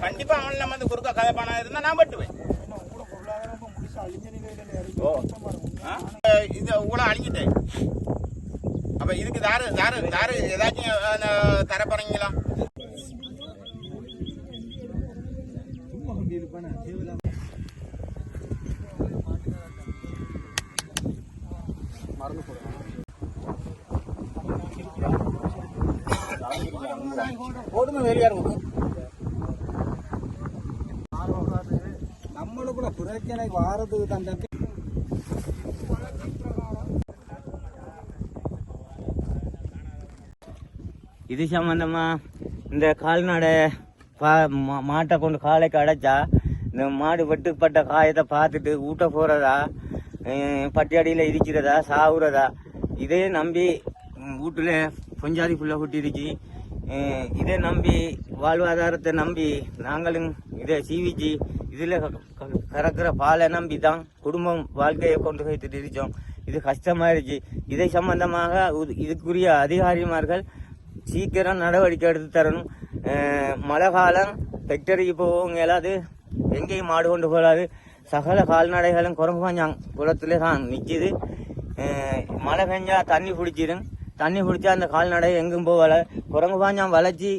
கண்டிப்பா அவன் நம்ம வந்து குறுக்க கதைப்பானா இருந்தா நான் வெட்டுவேன். இது கூட அழிஞ்சிட்டேன். அப்ப இதுக்கு தாரு தாரு தாரு ஏதாச்சும் தர போறீங்களா? போடுமே வேலையா இருக்கும். நம்மளுக்குள்ள பிரச்சனை வாரத்துக்கு தந்த இது சம்பந்தமா இந்த கால்நடை மாட்டை கொண்டு காலைக்கு அடைச்சா இந்த மாடு வெட்டுப்பட்ட காயத்தை பார்த்துட்டு ஊட்ட போறதா, பட்டியடியில் இருக்கிறதா, சாவுறதா, இதே நம்பி வீட்டுல பொஞ்சாதி புள்ள குட்டிருச்சு. இதை நம்பி வாழ்வாதாரத்தை நம்பி நாங்களும் இதை சீவிச்சு இதில் கறக்கிற பாலை நம்பி தான் குடும்பம் வாழ்க்கையை கொண்டு போய்த்துட்டு இருக்கோம். இது கஷ்டமாயிருச்சு. இதை சம்பந்தமாக இதுக்குரிய அதிகாரிமார்கள் சீக்கிரம் நடவடிக்கை எடுத்து தரணும். மழை காலம் ஃபேக்டரிக்கு போவங்க எல்லாது எங்கேயும் மாடு கொண்டு போகாது. சகல கால்நடைகளும் குரங்குபாஞ்சாங் குளத்துல தான் நிற்கிது. மழை பெஞ்சா தண்ணி பிடிச்சிடும். தண்ணி பிடிச்சா அந்த கால்நடை எங்கும் போகல. குரங்குபாஞ்சாம் வளைச்சி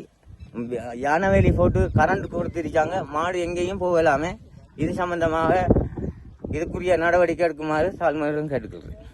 யானவேலி போட்டு கரண்ட் கொடுத்துருக்காங்க. மாடு எங்கேயும் போகலாமே. இது சம்பந்தமாக இதுக்குரிய நடவடிக்கை எடுக்குமாறு தாழ்மையுடன் கேட்டுக்கொள்கிறேன்.